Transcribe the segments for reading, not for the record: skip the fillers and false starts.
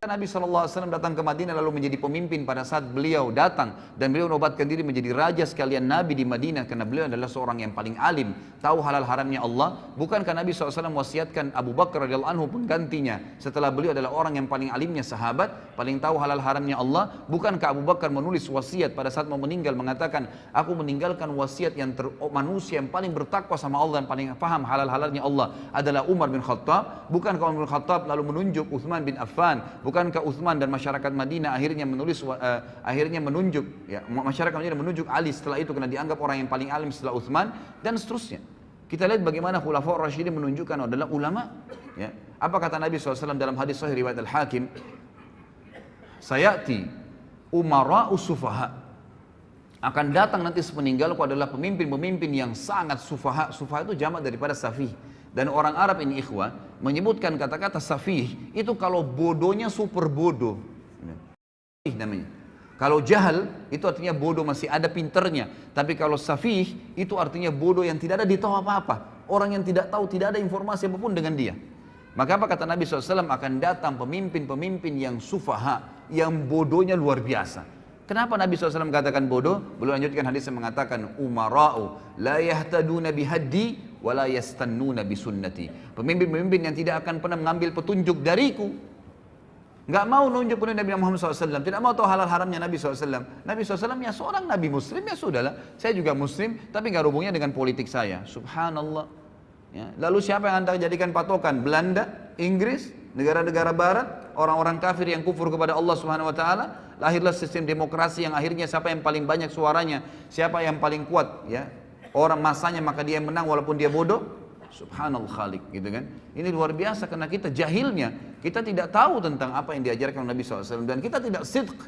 Nabi SAW datang ke Madinah lalu menjadi pemimpin pada saat beliau datang dan beliau menobatkan diri menjadi raja sekalian Nabi di Madinah karena beliau adalah seorang yang paling alim, tahu halal haramnya Allah. Bukankah Nabi SAW wasiatkan Abu Bakar radhiyallahu anhu penggantinya setelah beliau adalah orang yang paling alimnya sahabat, paling tahu halal haramnya Allah? Bukankah Abu Bakar menulis wasiat pada saat mau meninggal mengatakan, aku meninggalkan wasiat yang manusia yang paling bertakwa sama Allah dan paling paham halal halalnya Allah adalah Umar bin Khattab? Bukankah Umar bin Khattab lalu menunjuk Uthman bin Affan? Bukankah Uthman dan masyarakat Madinah akhirnya menunjuk masyarakat Madinah menunjuk Ali setelah itu karena dianggap orang yang paling alim setelah Uthman dan seterusnya. Kita lihat bagaimana Khulafaur Rasyidin menunjukkan adalah ulama. Ya. Apa kata Nabi SAW dalam hadis Sahih riwayat Al-Hakim? Sayati umara'u sufaha. Akan datang nanti sepeninggalku adalah pemimpin-pemimpin yang sangat sufaha. Sufaha itu jamak daripada safih. Dan orang Arab ini ikhwah menyebutkan kata-kata safih itu kalau bodohnya super bodoh. Namanya. Kalau jahal itu artinya bodoh masih ada pinternya. Tapi kalau safih itu artinya bodoh yang tidak ada di tahu apa-apa. Orang yang tidak tahu, tidak ada informasi apapun dengan dia. Maka apa kata Nabi SAW? Akan datang pemimpin-pemimpin yang sufaha, yang bodohnya luar biasa. Kenapa Nabi SAW katakan bodoh? Beliau lanjutkan hadis yang mengatakan umara'u la yahtaduna bihaddi wa la yastannuna bisunnati. Pemimpin-pemimpin yang tidak akan pernah mengambil petunjuk dariku, nggak mau nunjuk petunjuk Nabi Muhammad SAW, tidak mau tahu halal haramnya Nabi SAW. Nabi SAW ya seorang Nabi Muslim, ya sudahlah, saya juga Muslim, tapi nggak hubungannya dengan politik saya. Subhanallah. Ya. Lalu siapa yang anda jadikan patokan? Belanda, Inggris, negara-negara Barat, orang-orang kafir yang kufur kepada Allah Subhanahu Wa Taala. Lahirlah sistem demokrasi yang akhirnya siapa yang paling banyak suaranya, siapa yang paling kuat, ya orang masanya maka dia yang menang walaupun dia bodoh. Subhanallah khalik, gitu kan? Ini luar biasa karena kita jahilnya, kita tidak tahu tentang apa yang diajarkan Nabi SAW dan kita tidak sidq,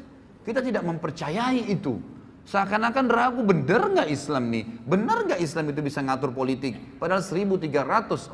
kita tidak mempercayai itu. Seakan-akan ragu, benar nggak Islam nih? Benar nggak Islam itu bisa ngatur politik? Padahal 1345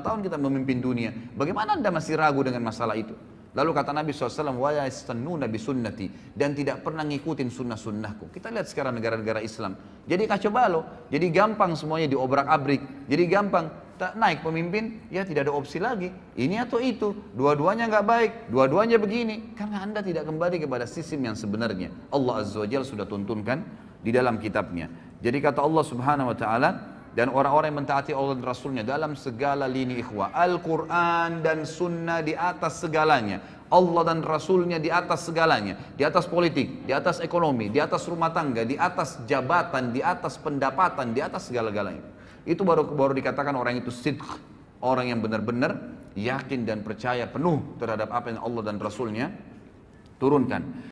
tahun kita memimpin dunia. Bagaimana anda masih ragu dengan masalah itu? Lalu kata Nabi SAW, wa yastannuna bisunnati, dan tidak pernah ngikutin sunnah-sunnahku. Kita lihat sekarang negara-negara Islam. Jadi kacau balau, jadi gampang semuanya diobrak-abrik. Jadi gampang, tak naik pemimpin, ya tidak ada opsi lagi. Ini atau itu, dua-duanya nggak baik, dua-duanya begini. Karena anda tidak kembali kepada sistem yang sebenarnya. Allah Azza wa Jalla sudah tuntunkan di dalam kitabnya. Jadi kata Allah Subhanahu Wa Taala, dan orang-orang yang mentaati Allah dan Rasulnya dalam segala lini ikhwah, Al-Quran dan Sunnah di atas segalanya, Allah dan Rasulnya di atas segalanya, di atas politik, di atas ekonomi, di atas rumah tangga, di atas jabatan, di atas pendapatan, di atas segala-galanya. Itu baru dikatakan orang itu sidq, orang yang benar-benar yakin dan percaya penuh terhadap apa yang Allah dan Rasulnya turunkan.